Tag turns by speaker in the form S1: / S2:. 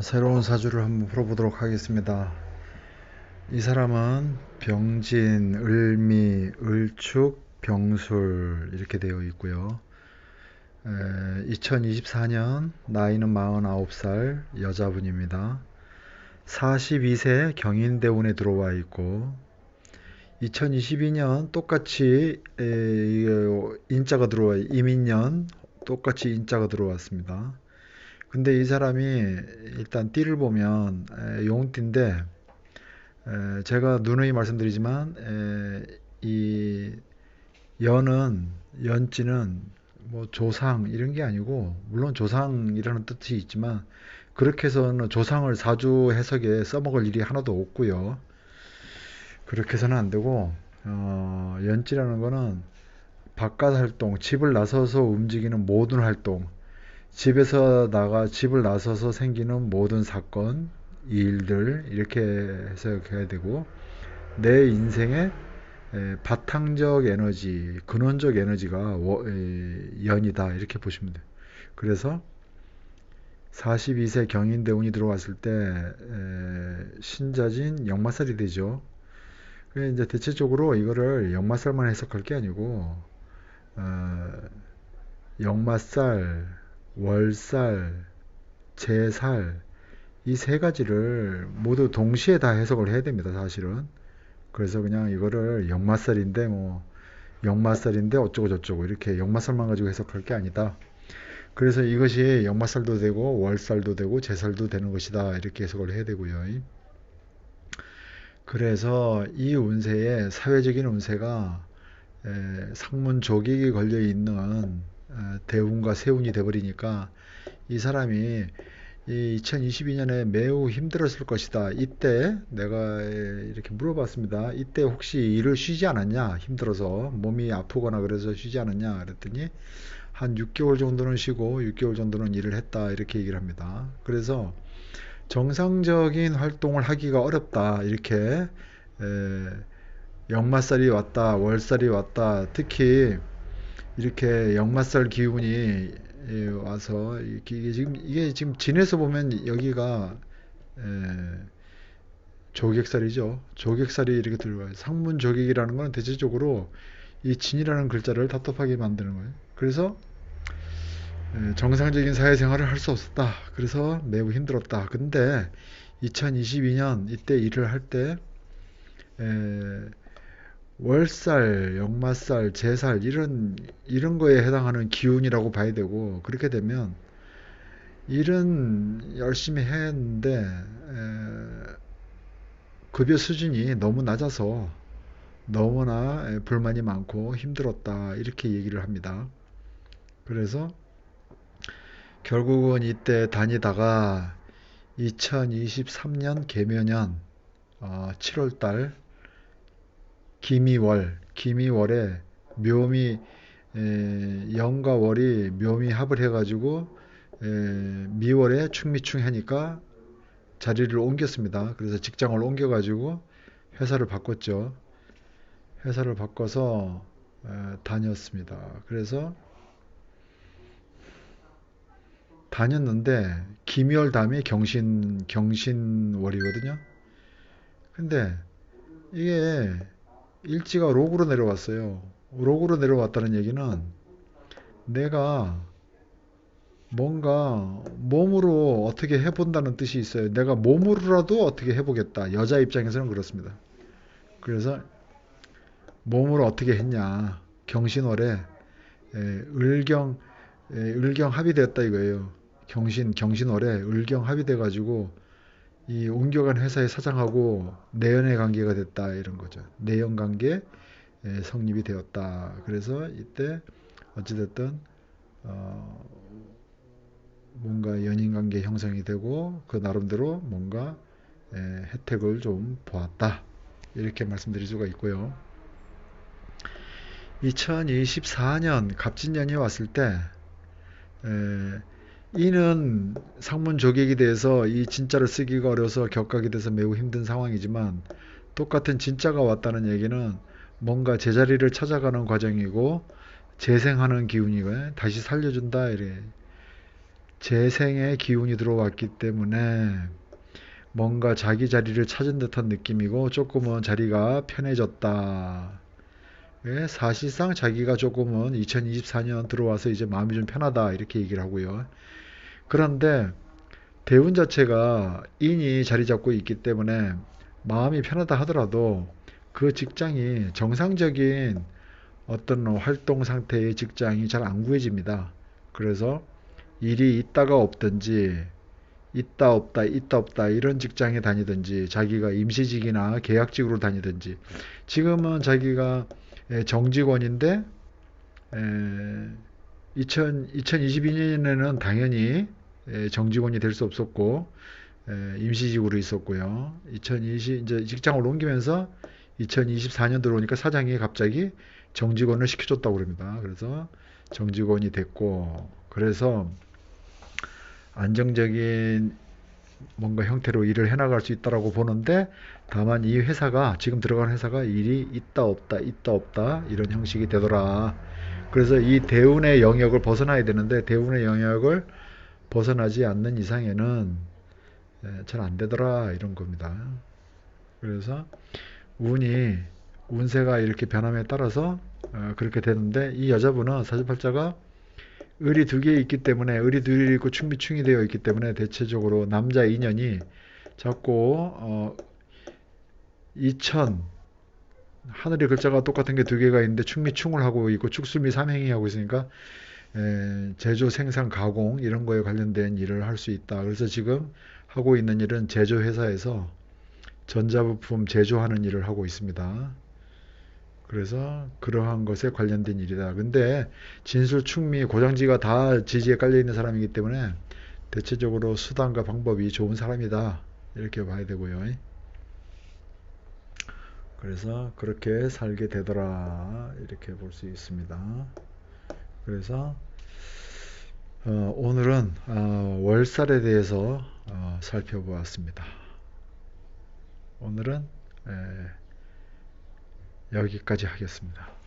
S1: 새로운 사주를 한번 풀어보도록 하겠습니다. 이 사람은 병진, 을미, 을축, 병술 이렇게 되어 있고요. 2024년 나이는 49살 여자분입니다. 42세 경인대운에 들어와 있고 2022년 똑같이 인자가 들어와 이민년 똑같이 인자가 들어왔습니다. 근데 이 사람이 일단 띠를 보면 용띠인데 제가 누누이 말씀드리지만 이 연은 연지는 뭐 조상 이런 게 아니고 물론 조상이라는 뜻이 있지만 그렇게 해서는 조상을 사주 해석에 써먹을 일이 하나도 없고요. 그렇게 해서는 안 되고 연지라는 거는 바깥 활동, 집을 나서서 움직이는 모든 활동, 집을 나서서 생기는 모든 사건, 일들 이렇게 해석해야 되고 내 인생의 바탕적 에너지, 근원적 에너지가 연이다 이렇게 보시면 돼요. 그래서 42세 경인대운이 들어왔을 때 신자진 역마살이 되죠. 이제 대체적으로 이거를 역마살만 해석할 게 아니고 어, 역마살, 월살, 제살 이 세 가지를 모두 동시에 다 해석을 해야 됩니다, 사실은. 그래서 그냥 이거를 역마살인데 어쩌고 저쩌고 이렇게 역마살만 가지고 해석할 게 아니다. 그래서 이것이 역마살도 되고 월살도 되고 제살도 되는 것이다. 이렇게 해석을 해야 되고요. 그래서 이 운세에 사회적인 운세가 상문 조직이 걸려 있는 대운과 세운이 돼버리니까 이 사람이 이 2022년에 매우 힘들었을 것이다. 이때 내가 이렇게 물어봤습니다. 이때 혹시 일을 쉬지 않았냐? 힘들어서 몸이 아프거나 그래서 쉬지 않았냐? 그랬더니 한 6개월 정도는 쉬고 6개월 정도는 일을 했다. 이렇게 얘기를 합니다. 그래서 정상적인 활동을 하기가 어렵다. 이렇게 역마살이 왔다, 월살이 왔다. 특히 이렇게 역마살 기운이 와서 이게 지금 진에서 보면 여기가 에, 조객살이죠. 조객살이 이렇게 들어가요. 상문조객이라는 건 대체적으로 이 진이라는 글자를 답답하게 만드는 거예요. 그래서 정상적인 사회생활을 할 수 없었다. 그래서 매우 힘들었다. 근데 2022년 이때 일을 할 때 월살, 역마살, 제살 이런 거에 해당하는 기운이라고 봐야 되고 그렇게 되면 일은 열심히 했는데 급여 수준이 너무 낮아서 너무나 불만이 많고 힘들었다 이렇게 얘기를 합니다. 그래서 결국은 이때 다니다가 2023년 개묘년 7월달 기미월에 묘미 영과 월이 묘미 합을 해가지고 미월에 충미충 하니까 자리를 옮겼습니다. 그래서 직장을 옮겨가지고 회사를 바꿨죠. 회사를 바꿔서 다녔습니다. 그래서 다녔는데 기미월 다음에 경신월이거든요. 근데 이게 일지가 록으로 내려왔어요. 록으로 내려왔다는 얘기는 내가 뭔가 몸으로 어떻게 해본다는 뜻이 있어요. 내가 몸으로라도 어떻게 해보겠다. 여자 입장에서는 그렇습니다. 그래서 몸으로 어떻게 했냐. 경신월에 을경 을경 합의되었다 이거예요. 경신월에 을경 합의돼가지고 이 옮겨간 회사의 사장하고 내연의 관계가 됐다 이런 거죠. 내연 관계 성립이 되었다. 그래서 이때 어찌됐든 어, 뭔가 연인 관계 형성이 되고 그 나름대로 뭔가 혜택을 좀 보았다. 이렇게 말씀드릴 수가 있고요. 2024년 갑진년이 왔을 때 이는 상문조객이 돼서 이 진짜를 쓰기가 어려서 격하게 돼서 매우 힘든 상황이지만 똑같은 진짜가 왔다는 얘기는 뭔가 제자리를 찾아가는 과정이고 재생하는 기운이고 다시 살려준다 이래. 재생의 기운이 들어왔기 때문에 뭔가 자기 자리를 찾은 듯한 느낌이고 조금은 자리가 편해졌다. 예, 사실상 자기가 조금은 2024년 들어와서 이제 마음이 좀 편하다 이렇게 얘기를 하고요. 그런데 대운 자체가 인이 자리 잡고 있기 때문에 마음이 편하다 하더라도 그 직장이 정상적인 어떤 활동 상태의 직장이 잘 안 구해집니다. 그래서 일이 있다가 없든지 있다 없다 있다 없다 이런 직장에 다니든지 자기가 임시직이나 계약직으로 다니든지 지금은 자기가 정직원인데 2022년에는 당연히 정직원이 될 수 없었고 임시직으로 있었고요. 2020 이제 직장을 옮기면서 2024년 들어오니까 사장이 갑자기 정직원을 시켜줬다고 그럽니다. 그래서 정직원이 됐고 그래서 안정적인 뭔가 형태로 일을 해나갈 수 있다라고 보는데 다만 이 회사가 지금 들어간 회사가 일이 있다 없다 있다 없다 이런 형식이 되더라. 그래서 이 대운의 영역을 벗어나야 되는데 대운의 영역을 벗어나지 않는 이상에는 잘 안 되더라 이런 겁니다. 그래서 운세가 이렇게 변함에 따라서 그렇게 되는데 이 여자분은 사주팔자가 을이 두 개 있기 때문에 을이 두 개 있고 충비충이 되어 있기 때문에 대체적으로 남자 인연이 자꾸 2000 하늘의 글자가 똑같은 게 두 개가 있는데 충미충을 하고 있고 축술미 삼행이 하고 있으니까 제조 생산 가공 이런 거에 관련된 일을 할 수 있다. 그래서 지금 하고 있는 일은 제조회사에서 전자부품 제조하는 일을 하고 있습니다. 그래서 그러한 것에 관련된 일이다. 근데 진술, 충미, 고장지가 다 지지에 깔려 있는 사람이기 때문에 대체적으로 수단과 방법이 좋은 사람이다. 이렇게 봐야 되고요. 그래서 그렇게 살게 되더라. 이렇게 볼 수 있습니다. 그래서 오늘은 월살에 대해서 살펴보았습니다. 오늘은 여기까지 하겠습니다.